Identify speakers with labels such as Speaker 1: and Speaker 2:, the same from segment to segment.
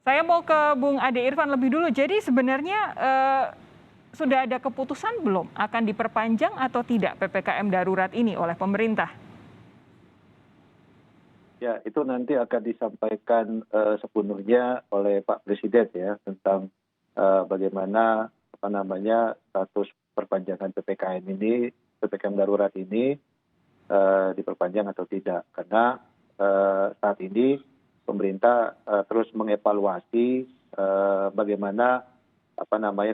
Speaker 1: Saya mau ke Bung Ade Irfan lebih dulu. Jadi sebenarnya sudah ada keputusan belum akan diperpanjang atau tidak PPKM darurat ini oleh pemerintah?
Speaker 2: Ya, itu nanti akan disampaikan sepenuhnya oleh Pak Presiden ya tentang bagaimana status perpanjangan PPKM darurat ini diperpanjang atau tidak. Karena saat ini pemerintah terus mengevaluasi bagaimana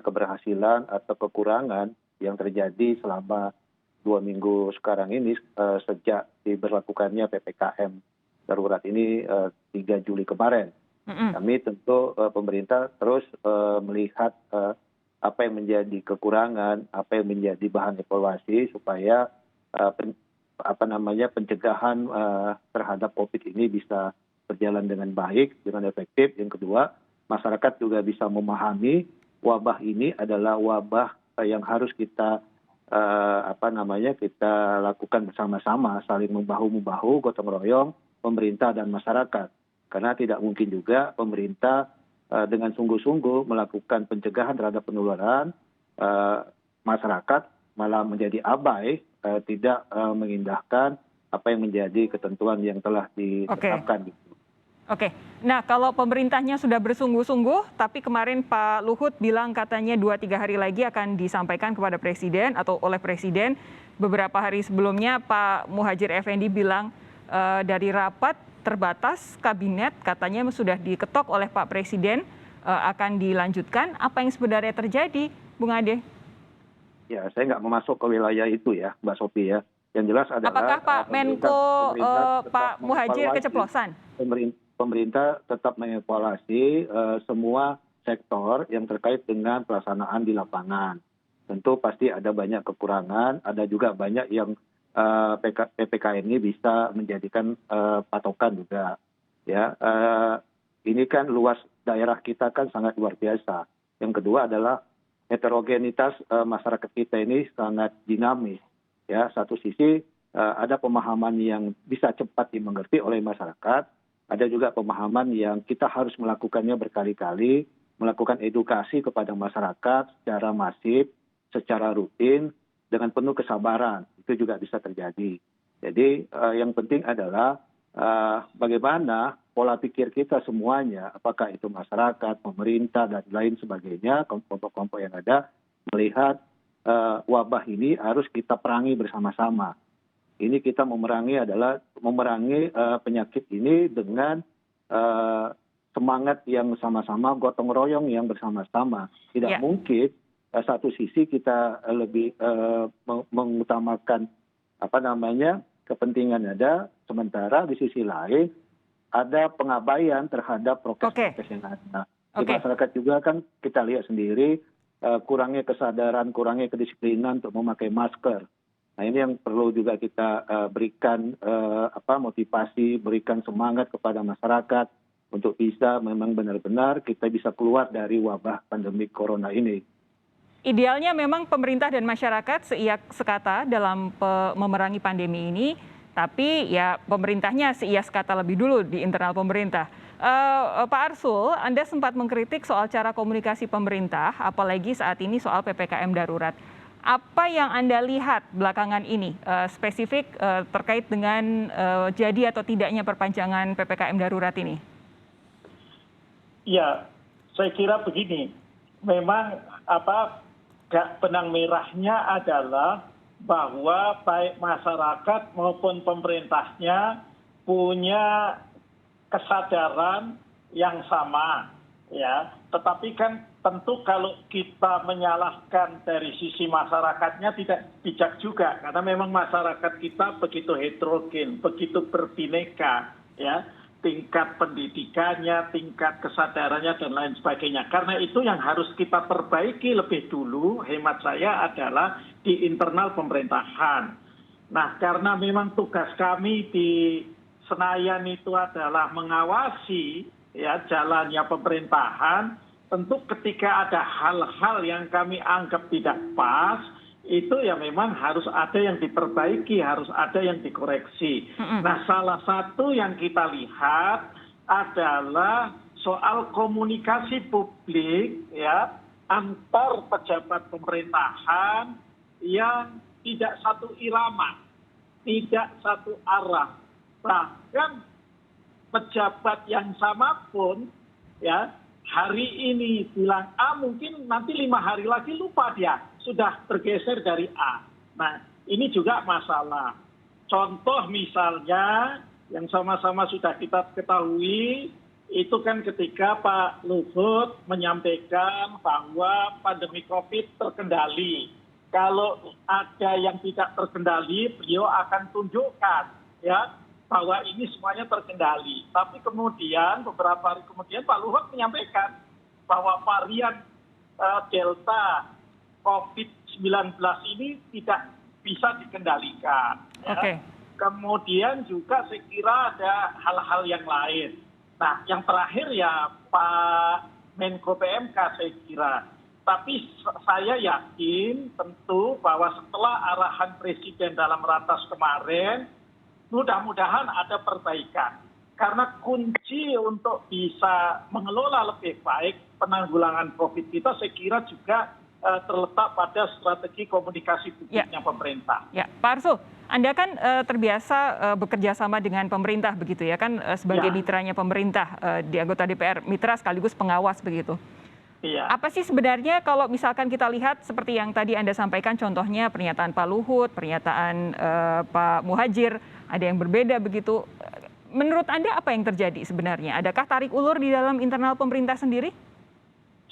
Speaker 2: keberhasilan atau kekurangan yang terjadi selama 2 minggu sekarang ini sejak diberlakukannya PPKM darurat ini 3 Juli kemarin. Kami tentu pemerintah terus melihat apa yang menjadi kekurangan, apa yang menjadi bahan evaluasi supaya pencegahan terhadap COVID ini bisa berjalan dengan baik, dengan efektif. Yang kedua, masyarakat juga bisa memahami wabah ini adalah wabah yang harus kita kita lakukan bersama-sama, saling membahu-membahu, gotong royong, pemerintah dan masyarakat. Karena tidak mungkin juga pemerintah dengan sungguh-sungguh melakukan pencegahan terhadap penularan, masyarakat malah menjadi abai, tidak mengindahkan apa yang menjadi ketentuan yang telah ditetapkan.
Speaker 1: Oke. Nah, kalau pemerintahnya sudah bersungguh-sungguh, tapi kemarin Pak Luhut bilang katanya 2-3 hari lagi akan disampaikan kepada Presiden atau oleh Presiden. Beberapa hari sebelumnya Pak Muhadjir Effendi bilang dari rapat terbatas kabinet katanya sudah diketok oleh Pak Presiden akan dilanjutkan. Apa yang sebenarnya terjadi, Bung Ade?
Speaker 2: Ya, saya nggak mau masuk ke wilayah itu ya, Mbak Sophie ya. Yang jelas adalah
Speaker 1: apakah Pak Menko Pak Muhadjir keceplosan?
Speaker 2: Pemerintah tetap mengevaluasi semua sektor yang terkait dengan pelaksanaan di lapangan. Tentu pasti ada banyak kekurangan, ada juga banyak yang PPKM ini bisa menjadikan patokan juga. Ya, ini kan luas daerah kita kan sangat luar biasa. Yang kedua adalah heterogenitas masyarakat kita ini sangat dinamis. Ya, satu sisi ada pemahaman yang bisa cepat dimengerti oleh masyarakat, ada juga pemahaman yang kita harus melakukannya berkali-kali, melakukan edukasi kepada masyarakat secara masif, secara rutin, dengan penuh kesabaran. Itu juga bisa terjadi. Jadi yang penting adalah bagaimana pola pikir kita semuanya, apakah itu masyarakat, pemerintah, dan lain sebagainya, kelompok-kelompok yang ada, melihat wabah ini harus kita perangi bersama-sama. Ini kita memerangi penyakit ini dengan semangat yang sama-sama, gotong royong yang bersama-sama. Tidak mungkin satu sisi kita lebih mengutamakan kepentingan ada, sementara di sisi lain ada pengabaian terhadap prokes-prokes yang ada. Di masyarakat juga kan kita lihat sendiri kurangnya kesadaran, kurangnya kedisiplinan untuk memakai masker. Nah, ini yang perlu juga kita berikan motivasi, berikan semangat kepada masyarakat untuk bisa memang benar-benar kita bisa keluar dari wabah pandemi corona ini.
Speaker 1: Idealnya memang pemerintah dan masyarakat seiak sekata dalam memerangi pandemi ini, tapi ya pemerintahnya seiak sekata lebih dulu di internal pemerintah. Pak Arsul, Anda sempat mengkritik soal cara komunikasi pemerintah, apalagi saat ini soal PPKM darurat. Apa yang Anda lihat belakangan ini spesifik terkait dengan jadi atau tidaknya perpanjangan PPKM darurat ini?
Speaker 3: Ya, saya kira begini, memang benang merahnya adalah bahwa baik masyarakat maupun pemerintahnya punya kesadaran yang sama, ya. Tetapi kan tentu kalau kita menyalahkan dari sisi masyarakatnya tidak bijak juga, karena memang masyarakat kita begitu heterogen, begitu berbineka, ya. Tingkat pendidikannya, tingkat kesadarannya, dan lain sebagainya. Karena itu yang harus kita perbaiki lebih dulu, hemat saya adalah di internal pemerintahan. Nah, karena memang tugas kami di Senayan itu adalah mengawasi ya jalannya pemerintahan, tentu ketika ada hal-hal yang kami anggap tidak pas, itu ya memang harus ada yang diperbaiki, harus ada yang dikoreksi. Nah, salah satu yang kita lihat adalah soal komunikasi publik ya antar pejabat pemerintahan yang tidak satu irama, tidak satu arah. Bahkan pejabat yang sama pun ya hari ini bilang A, mungkin nanti 5 hari lagi lupa dia sudah bergeser dari A. Nah, ini juga masalah. Contoh misalnya yang sama-sama sudah kita ketahui itu kan ketika Pak Luhut menyampaikan bahwa pandemi COVID terkendali. Kalau ada yang tidak terkendali, beliau akan tunjukkan ya bahwa ini semuanya terkendali. Tapi kemudian beberapa hari kemudian Pak Luhut menyampaikan bahwa varian Delta COVID-19 ini tidak bisa dikendalikan. Ya.
Speaker 1: Oke.
Speaker 3: Kemudian juga saya kira ada hal-hal yang lain. Nah, yang terakhir ya Pak Menko PMK saya kira. Tapi saya yakin tentu bahwa setelah arahan Presiden dalam ratas kemarin, mudah-mudahan ada perbaikan. Karena kunci untuk bisa mengelola lebih baik penanggulangan COVID kita saya kira juga terletak pada strategi komunikasi publiknya pemerintah.
Speaker 1: Ya, Pak Arsul, Anda kan terbiasa bekerja sama dengan pemerintah begitu ya kan sebagai mitranya pemerintah di anggota DPR, mitra sekaligus pengawas begitu.
Speaker 3: Iya.
Speaker 1: Apa sih sebenarnya kalau misalkan kita lihat seperti yang tadi Anda sampaikan contohnya pernyataan Pak Luhut, pernyataan Pak Muhadjir, ada yang berbeda begitu. Menurut Anda apa yang terjadi sebenarnya? Adakah tarik ulur di dalam internal pemerintah sendiri?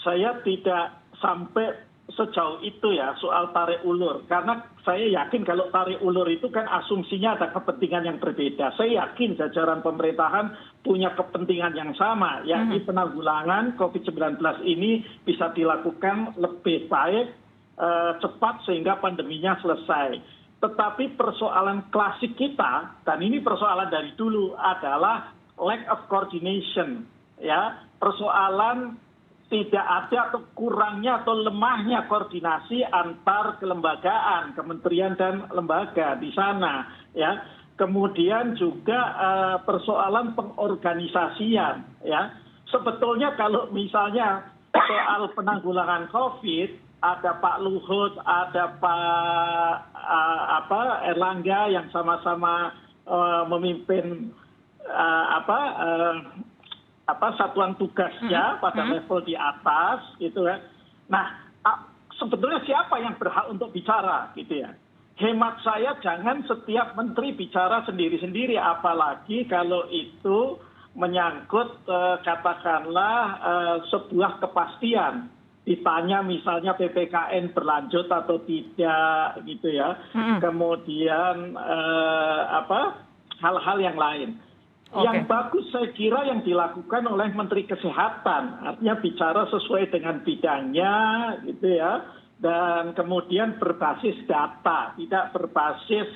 Speaker 3: Saya tidak sampai sejauh itu ya soal tarik ulur. Karena saya yakin kalau tarik ulur itu kan asumsinya ada kepentingan yang berbeda. Saya yakin jajaran pemerintahan punya kepentingan yang sama, yakni penanggulangan COVID-19 ini bisa dilakukan lebih baik, cepat sehingga pandeminya selesai. Tetapi persoalan klasik kita, dan ini persoalan dari dulu, adalah lack of coordination. Ya, persoalan tidak ada atau kurangnya atau lemahnya koordinasi antar kelembagaan, kementerian dan lembaga di sana. Ya, kemudian juga persoalan pengorganisasian. Ya, sebetulnya kalau misalnya soal penanggulangan COVID, ada Pak Luhut, ada Pak Erlangga yang sama-sama memimpin satuan tugasnya pada level di atas gitu kan. Nah, sebetulnya siapa yang berhak untuk bicara gitu ya. Hemat saya jangan setiap menteri bicara sendiri-sendiri, apalagi kalau itu menyangkut katakanlah sebuah kepastian. Ditanya misalnya PPKN berlanjut atau tidak gitu ya. Kemudian hal-hal yang lain. Yang bagus saya kira yang dilakukan oleh Menteri Kesehatan, artinya bicara sesuai dengan bidangnya gitu ya, dan kemudian berbasis data, tidak berbasis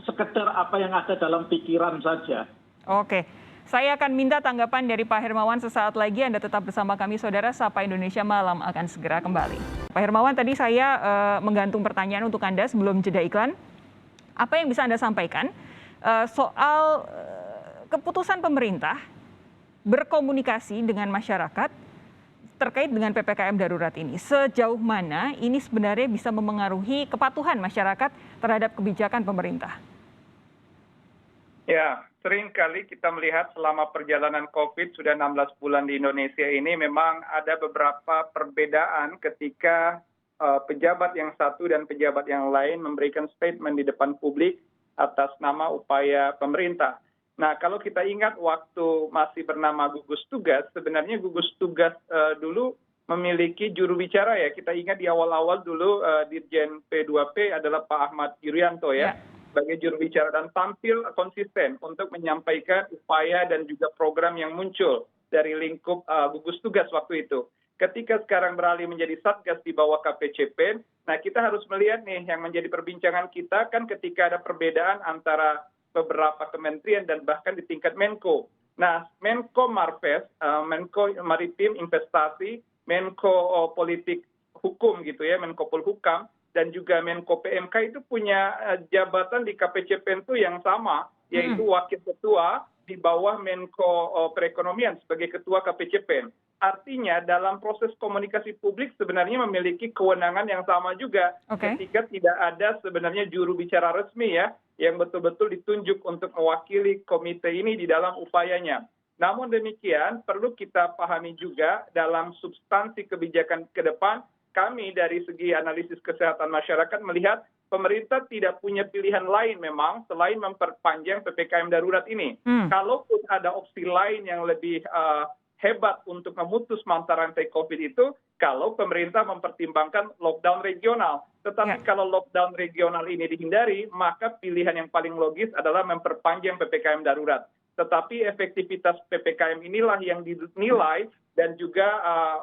Speaker 3: sekedar apa yang ada dalam pikiran saja.
Speaker 1: Oke, saya akan minta tanggapan dari Pak Hermawan sesaat lagi. Anda tetap bersama kami, Saudara. Sapa Indonesia Malam akan segera kembali. Pak Hermawan, tadi saya menggantung pertanyaan untuk Anda sebelum jeda iklan. Apa yang bisa Anda sampaikan soal keputusan pemerintah berkomunikasi dengan masyarakat terkait dengan PPKM darurat ini? Sejauh mana ini sebenarnya bisa memengaruhi kepatuhan masyarakat terhadap kebijakan pemerintah?
Speaker 4: Ya, seringkali kita melihat selama perjalanan COVID sudah 16 bulan di Indonesia ini memang ada beberapa perbedaan ketika pejabat yang satu dan pejabat yang lain memberikan statement di depan publik atas nama upaya pemerintah. Nah, kalau kita ingat waktu masih bernama gugus tugas, sebenarnya gugus tugas dulu memiliki juru bicara ya. Kita ingat di awal-awal dulu Dirjen P2P adalah Pak Ahmad Yuryanto ya, sebagai juru bicara dan tampil konsisten untuk menyampaikan upaya dan juga program yang muncul dari lingkup gugus tugas waktu itu. Ketika sekarang beralih menjadi Satgas di bawah KPCP, nah kita harus melihat nih yang menjadi perbincangan kita kan ketika ada perbedaan antara beberapa kementerian dan bahkan di tingkat Menko. Nah, Menko Marves, Menko Maritim Investasi, Menko Politik Hukum gitu ya, Menko Polhukam, dan juga Menko PMK itu punya jabatan di KPCP itu yang sama, yaitu Wakil Ketua di bawah Menko Perekonomian sebagai Ketua KPCPEN. Artinya dalam proses komunikasi publik sebenarnya memiliki kewenangan yang sama juga ketika tidak ada sebenarnya juru bicara resmi ya yang betul-betul ditunjuk untuk mewakili komite ini di dalam upayanya. Namun demikian perlu kita pahami juga dalam substansi kebijakan ke depan kami dari segi analisis kesehatan masyarakat melihat pemerintah tidak punya pilihan lain memang selain memperpanjang PPKM darurat ini. Kalaupun ada opsi lain yang lebih hebat untuk memutus mata rantai COVID itu, kalau pemerintah mempertimbangkan lockdown regional. Tetapi kalau lockdown regional ini dihindari, maka pilihan yang paling logis adalah memperpanjang PPKM darurat. Tetapi efektivitas PPKM inilah yang dinilai dan juga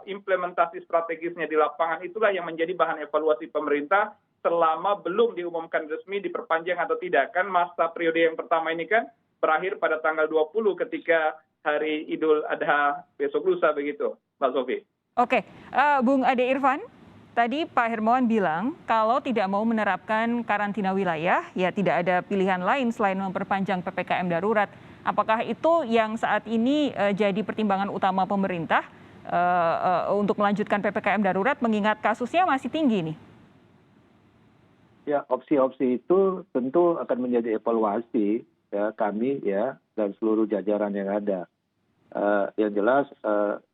Speaker 4: implementasi strategisnya di lapangan itulah yang menjadi bahan evaluasi pemerintah selama belum diumumkan resmi diperpanjang atau tidak. Kan masa periode yang pertama ini kan berakhir pada tanggal 20 ketika hari Idul Adha besok lusa begitu, Mbak Sofi.
Speaker 1: Oke, Bung Ade Irfan, tadi Pak Hermawan bilang kalau tidak mau menerapkan karantina wilayah, ya tidak ada pilihan lain selain memperpanjang PPKM darurat. Apakah itu yang saat ini jadi pertimbangan utama pemerintah untuk melanjutkan PPKM darurat mengingat kasusnya masih tinggi nih?
Speaker 2: Ya, opsi-opsi itu tentu akan menjadi evaluasi ya, kami ya dan seluruh jajaran yang ada. Yang jelas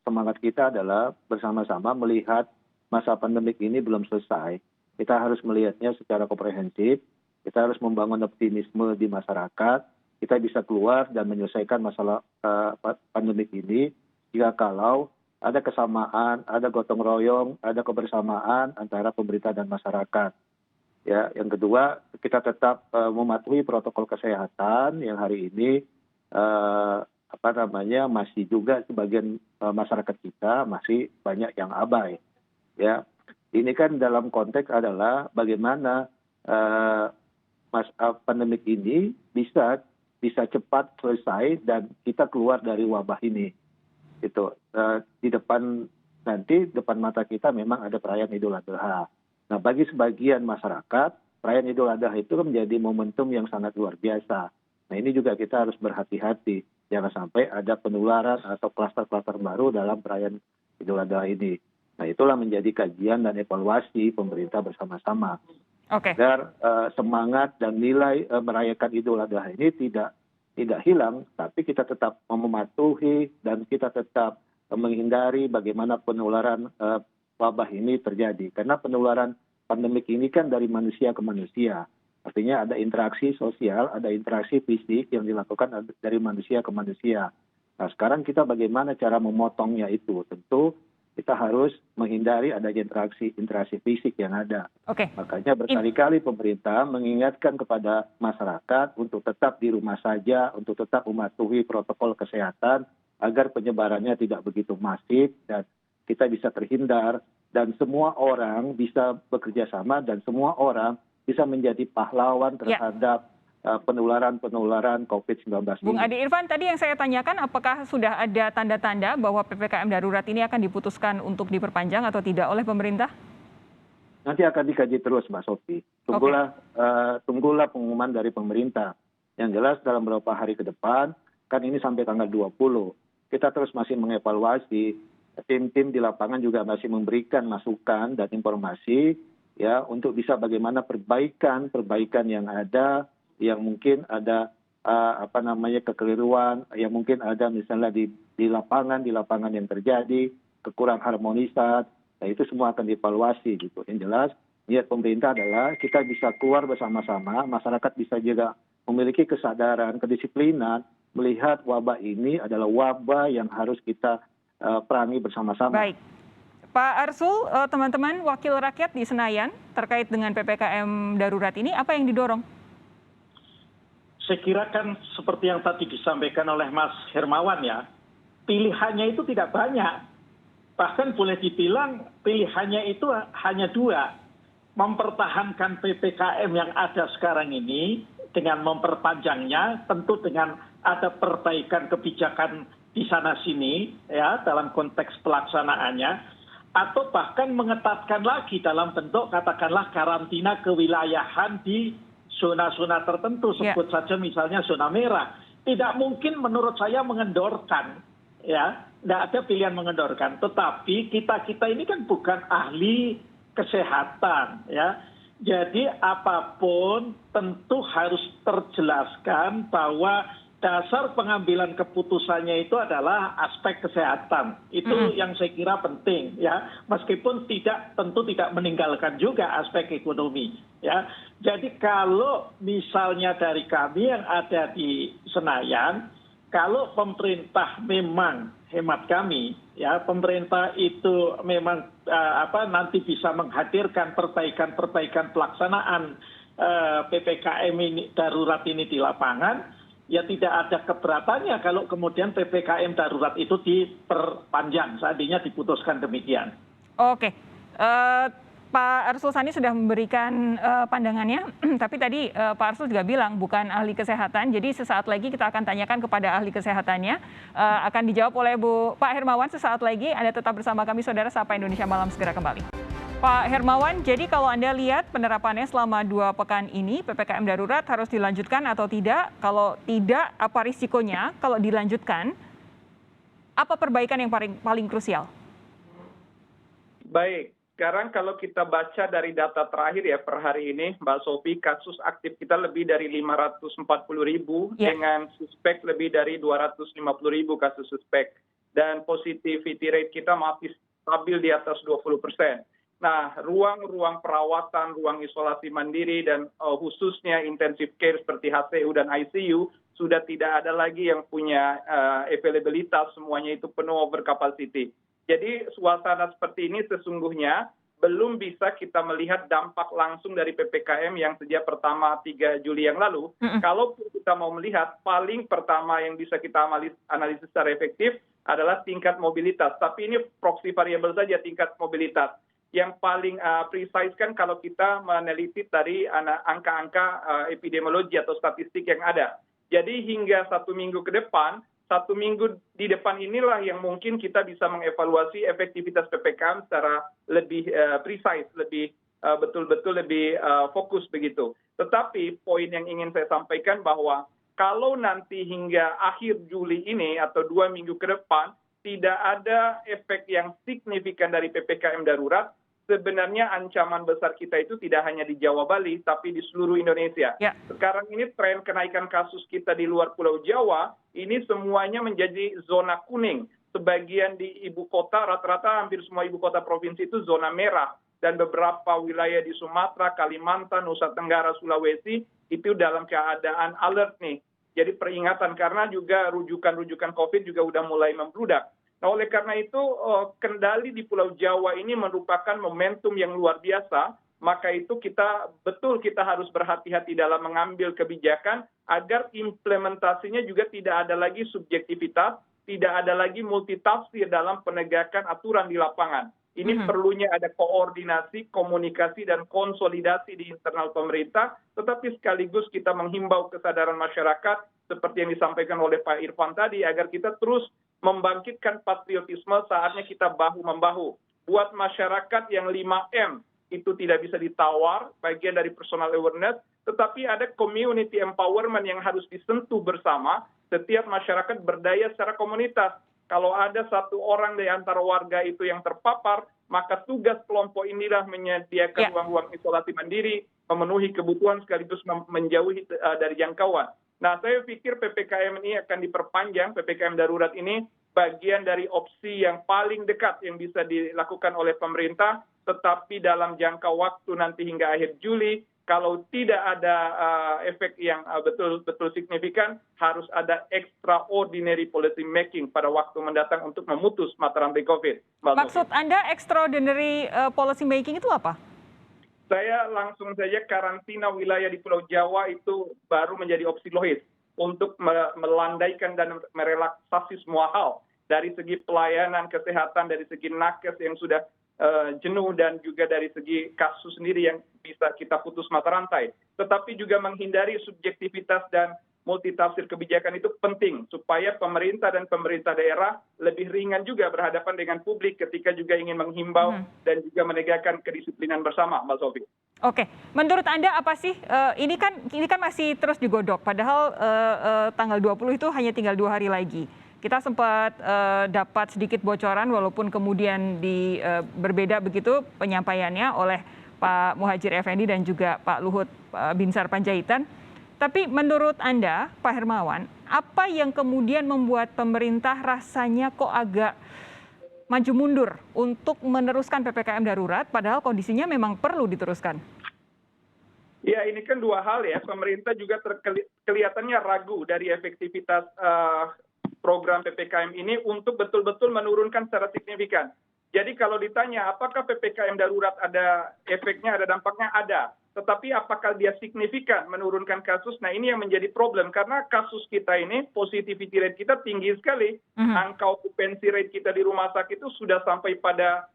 Speaker 2: semangat kita adalah bersama-sama melihat masa pandemik ini belum selesai. Kita harus melihatnya secara komprehensif, kita harus membangun optimisme di masyarakat, kita bisa keluar dan menyelesaikan masalah pandemik ini jika kalau ada kesamaan, ada gotong royong, ada kebersamaan antara pemerintah dan masyarakat. Ya, yang kedua kita tetap mematuhi protokol kesehatan yang hari ini masih juga sebagian masyarakat kita masih banyak yang abai. Ya, ini kan dalam konteks adalah bagaimana pandemik ini bisa cepat selesai dan kita keluar dari wabah ini. Itu di depan mata kita memang ada perayaan Idul Adha. Nah, bagi sebagian masyarakat, perayaan Idul Adha itu menjadi momentum yang sangat luar biasa. Nah, ini juga kita harus berhati-hati. Jangan sampai ada penularan atau klaster-klaster baru dalam perayaan Idul Adha ini. Nah, itulah menjadi kajian dan evaluasi pemerintah bersama-sama. Agar semangat dan nilai merayakan Idul Adha ini tidak hilang, tapi kita tetap mematuhi dan kita tetap menghindari bagaimana penularan wabah ini terjadi. Karena penularan pandemik ini kan dari manusia ke manusia. Artinya ada interaksi sosial, ada interaksi fisik yang dilakukan dari manusia ke manusia. Nah, sekarang kita bagaimana cara memotongnya itu? Tentu kita harus menghindari adanya interaksi fisik yang ada. Makanya berkali-kali pemerintah mengingatkan kepada masyarakat untuk tetap di rumah saja, untuk tetap mematuhi protokol kesehatan agar penyebarannya tidak begitu masif dan kita bisa terhindar dan semua orang bisa bekerja sama dan semua orang bisa menjadi pahlawan terhadap penularan COVID-19 ini.
Speaker 1: Bung Ade Irfan, tadi yang saya tanyakan apakah sudah ada tanda-tanda bahwa PPKM darurat ini akan diputuskan untuk diperpanjang atau tidak oleh pemerintah?
Speaker 2: Nanti akan dikaji terus, Mbak Sofi. Tunggulah pengumuman dari pemerintah. Yang jelas dalam beberapa hari ke depan, kan ini sampai tanggal 20. Kita terus masih mengevaluasi, tim-tim di lapangan juga masih memberikan masukan dan informasi ya untuk bisa bagaimana perbaikan yang ada, yang mungkin ada kekeliruan, yang mungkin ada misalnya di lapangan yang terjadi kekurang harmonisan. Nah, itu semua akan dievaluasi gitu. Yang jelas niat pemerintah adalah kita bisa keluar bersama-sama, masyarakat bisa juga memiliki kesadaran, kedisiplinan melihat wabah ini adalah wabah yang harus kita perangi bersama-sama.
Speaker 1: Baik. Pak Arsul, teman-teman wakil rakyat di Senayan terkait dengan PPKM darurat ini, apa yang didorong?
Speaker 3: Saya kira kan seperti yang tadi disampaikan oleh Mas Hermawan ya, pilihannya itu tidak banyak. Bahkan boleh dibilang pilihannya itu hanya dua. Mempertahankan PPKM yang ada sekarang ini dengan memperpanjangnya, tentu dengan ada perbaikan kebijakan di sana-sini ya dalam konteks pelaksanaannya, atau bahkan mengetatkan lagi dalam bentuk katakanlah karantina kewilayahan di zona-zona tertentu, sebut saja misalnya zona merah. tidak mungkin menurut saya mengendorkan, ya, tidak ada pilihan mengendorkan. Tetapi kita ini kan bukan ahli kesehatan, ya. Jadi apapun tentu harus terjelaskan bahwa dasar pengambilan keputusannya itu adalah aspek kesehatan. Itu yang saya kira penting, ya. Meskipun tentu tidak meninggalkan juga aspek ekonomi, ya. Jadi kalau misalnya dari kami yang ada di Senayan, kalau pemerintah memang hemat kami, ya, pemerintah itu memang nanti bisa menghadirkan perbaikan pelaksanaan PPKM ini darurat ini di lapangan, ya tidak ada keberatannya kalau kemudian PPKM darurat itu diperpanjang, seandainya diputuskan demikian.
Speaker 1: Oke, Pak Arsul Sani sudah memberikan pandangannya, tapi tadi Pak Arsul juga bilang bukan ahli kesehatan, jadi sesaat lagi kita akan tanyakan kepada ahli kesehatannya, akan dijawab oleh Pak Hermawan sesaat lagi. Anda tetap bersama kami, Saudara Sapa Indonesia Malam segera kembali. Pak Hermawan, jadi kalau Anda lihat penerapannya selama 2 pekan ini, PPKM darurat harus dilanjutkan atau tidak? Kalau tidak, apa risikonya? Kalau dilanjutkan, apa perbaikan yang paling krusial?
Speaker 4: Baik, sekarang kalau kita baca dari data terakhir ya per hari ini, Mbak Sofi, kasus aktif kita lebih dari 540.000 dengan suspek lebih dari 250.000 kasus suspek. Dan positivity rate kita masih stabil di atas 20%. Nah, ruang-ruang perawatan, ruang isolasi mandiri, dan khususnya intensive care seperti HCU dan ICU, sudah tidak ada lagi yang punya availabilitas, semuanya itu penuh over capacity. Jadi suasana seperti ini sesungguhnya belum bisa kita melihat dampak langsung dari PPKM yang sejak pertama 3 Juli yang lalu. Kalau kita mau melihat, paling pertama yang bisa kita analisis secara efektif adalah tingkat mobilitas. Tapi ini proxy variable saja tingkat mobilitas. Yang paling precise kan kalau kita meneliti dari angka-angka epidemiologi atau statistik yang ada. Jadi hingga 1 minggu ke depan, 1 minggu di depan inilah yang mungkin kita bisa mengevaluasi efektivitas PPKM secara lebih precise, lebih betul-betul lebih fokus begitu. Tetapi poin yang ingin saya sampaikan bahwa kalau nanti hingga akhir Juli ini atau 2 minggu ke depan tidak ada efek yang signifikan dari PPKM darurat, sebenarnya ancaman besar kita itu tidak hanya di Jawa Bali, tapi di seluruh Indonesia. Ya. Sekarang ini tren kenaikan kasus kita di luar Pulau Jawa, ini semuanya menjadi zona kuning. Sebagian di ibu kota, rata-rata hampir semua ibu kota provinsi itu zona merah. Dan beberapa wilayah di Sumatera, Kalimantan, Nusa Tenggara, Sulawesi, itu dalam keadaan alert nih. Jadi peringatan, karena juga rujukan-rujukan COVID juga udah mulai membludak. Nah, oleh karena itu, kendali di Pulau Jawa ini merupakan momentum yang luar biasa, maka itu kita harus berhati-hati dalam mengambil kebijakan agar implementasinya juga tidak ada lagi subjektivitas, tidak ada lagi multitafsir dalam penegakan aturan di lapangan. Ini perlunya ada koordinasi, komunikasi, dan konsolidasi di internal pemerintah, tetapi sekaligus kita menghimbau kesadaran masyarakat, seperti yang disampaikan oleh Pak Irfan tadi, agar kita terus membangkitkan patriotisme, saatnya kita bahu-membahu. Buat masyarakat yang 5M, itu tidak bisa ditawar, bagian dari personal awareness, tetapi ada community empowerment yang harus disentuh bersama, setiap masyarakat berdaya secara komunitas. Kalau ada 1 orang dari antara warga itu yang terpapar, maka tugas kelompok inilah menyediakan ruang-ruang isolasi mandiri, memenuhi kebutuhan sekaligus menjauhi dari jangkauan. Nah, saya pikir PPKM ini akan diperpanjang, PPKM darurat ini bagian dari opsi yang paling dekat yang bisa dilakukan oleh pemerintah, tetapi dalam jangka waktu nanti hingga akhir Juli, kalau tidak ada efek yang betul-betul signifikan, harus ada extraordinary policy making pada waktu mendatang untuk memutus mata rantai COVID.
Speaker 1: Maksud Anda extraordinary policy making itu apa?
Speaker 4: Saya langsung saja karantina wilayah di Pulau Jawa itu baru menjadi opsi logis untuk melandaikan dan merelaksasi semua hal. Dari segi pelayanan kesehatan, dari segi nakes yang sudah jenuh, dan juga dari segi kasus sendiri yang bisa kita putus mata rantai. Tetapi juga menghindari subjektivitas dan multitafsir kebijakan itu penting, supaya pemerintah dan pemerintah daerah lebih ringan juga berhadapan dengan publik ketika juga ingin menghimbau dan juga menegakkan kedisiplinan bersama, Mbak Sofi.
Speaker 1: Oke, menurut Anda apa sih, ini kan masih terus digodok, padahal tanggal 20 itu hanya tinggal 2 hari lagi. Kita sempat dapat sedikit bocoran walaupun kemudian berbeda begitu penyampaiannya oleh Pak Muhadjir Effendi dan juga Pak Luhut Binsar Panjaitan. Tapi menurut Anda, Pak Hermawan, apa yang kemudian membuat pemerintah rasanya kok agak maju mundur untuk meneruskan PPKM darurat, padahal kondisinya memang perlu diteruskan?
Speaker 4: Ya, ini kan dua hal ya. Pemerintah juga kelihatannya ragu dari efektivitas program PPKM ini untuk betul-betul menurunkan secara signifikan. Jadi kalau ditanya apakah PPKM darurat ada efeknya, ada dampaknya, ada. Tetapi apakah dia signifikan menurunkan kasus? Nah, ini yang menjadi problem karena kasus kita ini, positivity rate kita tinggi sekali. Angka occupancy rate kita di rumah sakit itu sudah sampai pada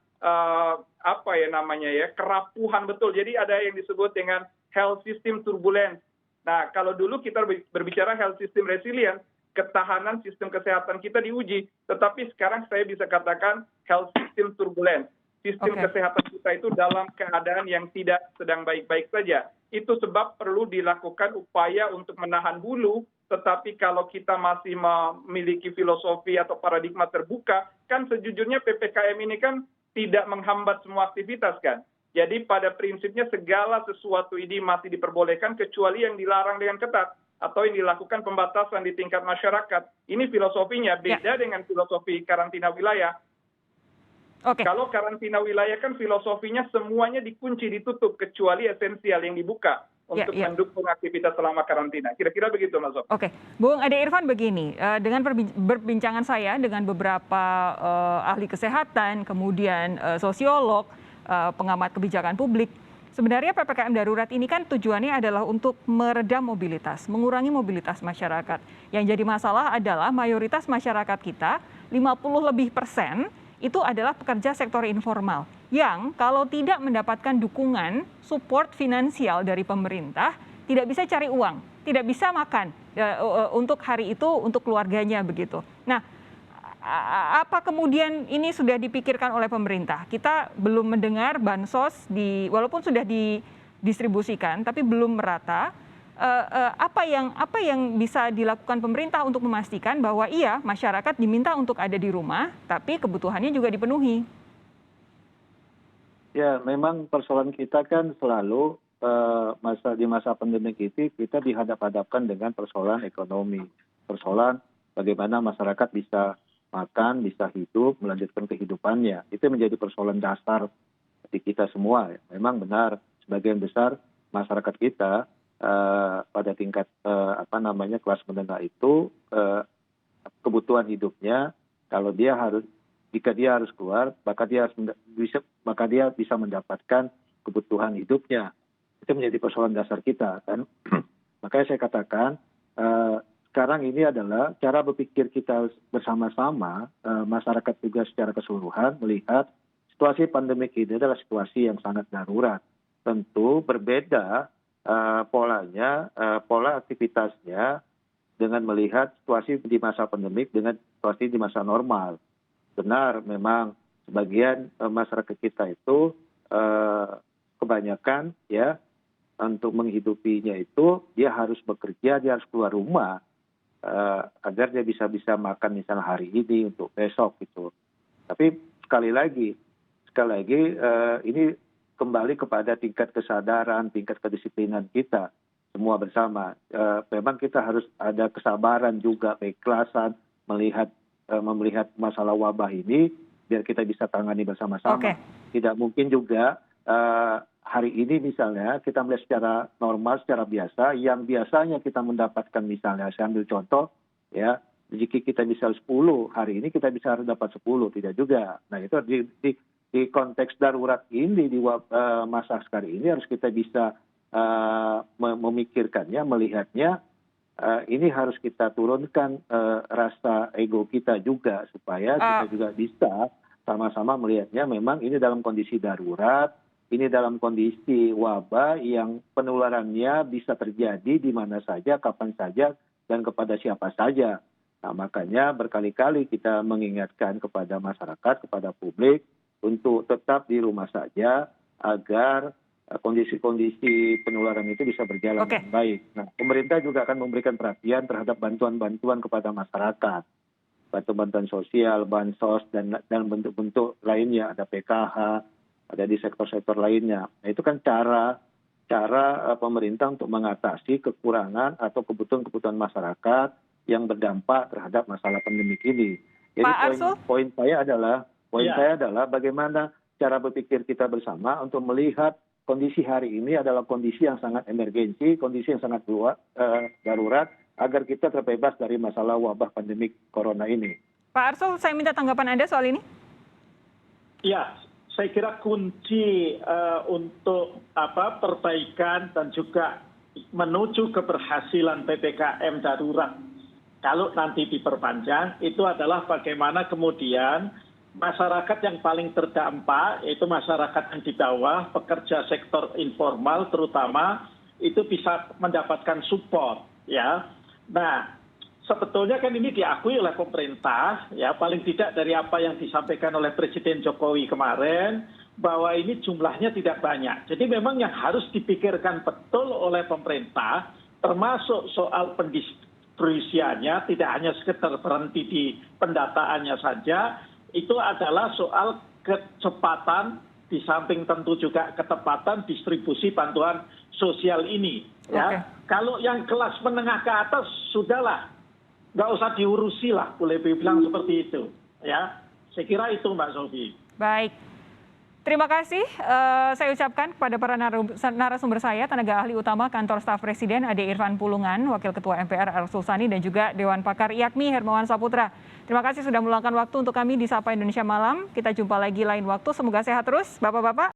Speaker 4: kerapuhan betul. Jadi ada yang disebut dengan health system turbulence. Nah, kalau dulu kita berbicara health system resilience, ketahanan sistem kesehatan kita diuji. Tetapi sekarang saya bisa katakan health system turbulence. Sistem kesehatan kita itu dalam keadaan yang tidak sedang baik-baik saja. Itu sebab perlu dilakukan upaya untuk menahan hulu, tetapi kalau kita masih memiliki filosofi atau paradigma terbuka, kan sejujurnya PPKM ini kan tidak menghambat semua aktivitas kan. Jadi pada prinsipnya segala sesuatu ini masih diperbolehkan kecuali yang dilarang dengan ketat atau yang dilakukan pembatasan di tingkat masyarakat. Ini filosofinya beda dengan filosofi karantina wilayah. Kalau karantina wilayah kan filosofinya semuanya dikunci, ditutup, kecuali esensial yang dibuka untuk mendukung aktivitas selama karantina. Kira-kira begitu, Mas Sob.
Speaker 1: Oke, Bung Ade Irfan begini, dengan perbincangan saya dengan beberapa ahli kesehatan, kemudian sosiolog, pengamat kebijakan publik, sebenarnya PPKM darurat ini kan tujuannya adalah untuk meredam mobilitas, mengurangi mobilitas masyarakat. Yang jadi masalah adalah mayoritas masyarakat kita, 50% itu adalah pekerja sektor informal yang kalau tidak mendapatkan dukungan support finansial dari pemerintah tidak bisa cari uang, tidak bisa makan untuk hari itu untuk keluarganya begitu. Nah, apa kemudian ini sudah dipikirkan oleh pemerintah? Kita belum mendengar bansos walaupun sudah didistribusikan tapi belum merata. Apa yang bisa dilakukan pemerintah untuk memastikan bahwa iya masyarakat diminta untuk ada di rumah, tapi kebutuhannya juga dipenuhi?
Speaker 2: Ya, memang persoalan kita kan selalu di masa pandemi ini kita dihadap-hadapkan dengan persoalan ekonomi, persoalan bagaimana masyarakat bisa makan, bisa hidup, melanjutkan kehidupannya. Itu menjadi persoalan dasar di kita semua. Memang benar sebagian besar masyarakat kita pada tingkat kelas menengah itu kebutuhan hidupnya jika dia harus keluar maka dia bisa mendapatkan kebutuhan hidupnya. Itu menjadi persoalan dasar kita kan. Makanya saya katakan sekarang ini adalah cara berpikir kita bersama-sama, masyarakat juga secara keseluruhan melihat situasi pandemik ini adalah situasi yang sangat darurat. Tentu berbeda polanya, pola aktivitasnya dengan melihat situasi di masa pandemik dengan situasi di masa normal. Benar, memang sebagian masyarakat kita itu kebanyakan ya untuk menghidupinya itu dia harus bekerja, dia harus keluar rumah agar dia bisa makan misalnya hari ini untuk besok gitu. Tapi sekali lagi ini kembali kepada tingkat kesadaran, tingkat kedisiplinan kita semua bersama. Memang kita harus ada kesabaran juga, keikhlasan melihat masalah wabah ini biar kita bisa tangani bersama-sama. Tidak mungkin juga hari ini misalnya kita melihat secara normal, secara biasa, yang biasanya kita mendapatkan misalnya, saya ambil contoh ya, jika kita bisa 10, hari ini kita bisa dapat 10, tidak juga. Nah itu di konteks darurat ini, di masa sekarang ini harus kita bisa memikirkannya, melihatnya, ini harus kita turunkan rasa ego kita juga supaya kita juga bisa sama-sama melihatnya memang ini dalam kondisi darurat, ini dalam kondisi wabah yang penularannya bisa terjadi di mana saja, kapan saja, dan kepada siapa saja. Nah makanya berkali-kali kita mengingatkan kepada masyarakat, kepada publik, untuk tetap di rumah saja agar kondisi-kondisi penularan itu bisa berjalan
Speaker 1: Oke.
Speaker 2: dengan baik. Nah, pemerintah juga akan memberikan perhatian terhadap bantuan-bantuan kepada masyarakat, bantuan sosial, bansos, dan bentuk-bentuk lainnya, ada PKH, ada di sektor-sektor lainnya. Nah, itu kan cara pemerintah untuk mengatasi kekurangan atau kebutuhan-kebutuhan masyarakat yang berdampak terhadap masalah pandemik ini. Jadi
Speaker 1: Pak Arsul?
Speaker 2: poin saya
Speaker 3: Ya.
Speaker 2: adalah bagaimana cara berpikir kita bersama untuk melihat kondisi hari ini adalah kondisi yang sangat emergensi, kondisi yang sangat darurat, agar kita terbebas dari masalah wabah pandemik corona ini.
Speaker 1: Pak Arsul, saya minta tanggapan Anda soal ini.
Speaker 3: Ya, saya kira kunci untuk perbaikan dan juga menuju keberhasilan PPKM darurat kalau nanti diperpanjang itu adalah bagaimana kemudian masyarakat yang paling terdampak, yaitu masyarakat yang di bawah, pekerja sektor informal terutama, itu bisa mendapatkan support, ya. Nah, sebetulnya kan ini diakui oleh pemerintah, ya, paling tidak dari apa yang disampaikan oleh Presiden Jokowi kemarin, bahwa ini jumlahnya tidak banyak. Jadi memang yang harus dipikirkan betul oleh pemerintah, termasuk soal pendistribusiannya, tidak hanya sekedar berhenti di pendataannya saja, itu adalah soal kecepatan, di samping tentu juga ketepatan distribusi bantuan sosial ini. Ya.
Speaker 1: Oke.
Speaker 3: Kalau yang kelas menengah ke atas, sudahlah, nggak usah diurusi lah, boleh dibilang seperti itu. Ya, saya kira itu Mbak Sofi.
Speaker 1: Baik. Terima kasih saya ucapkan kepada para narasumber saya, tenaga ahli utama Kantor Staf Presiden Ade Irfan Pulungan, Wakil Ketua MPR Arsul Sani, dan juga Dewan Pakar IAKMI Hermawan Saputra. Terima kasih sudah meluangkan waktu untuk kami di Sapa Indonesia Malam. Kita jumpa lagi lain waktu. Semoga sehat terus, Bapak-Bapak.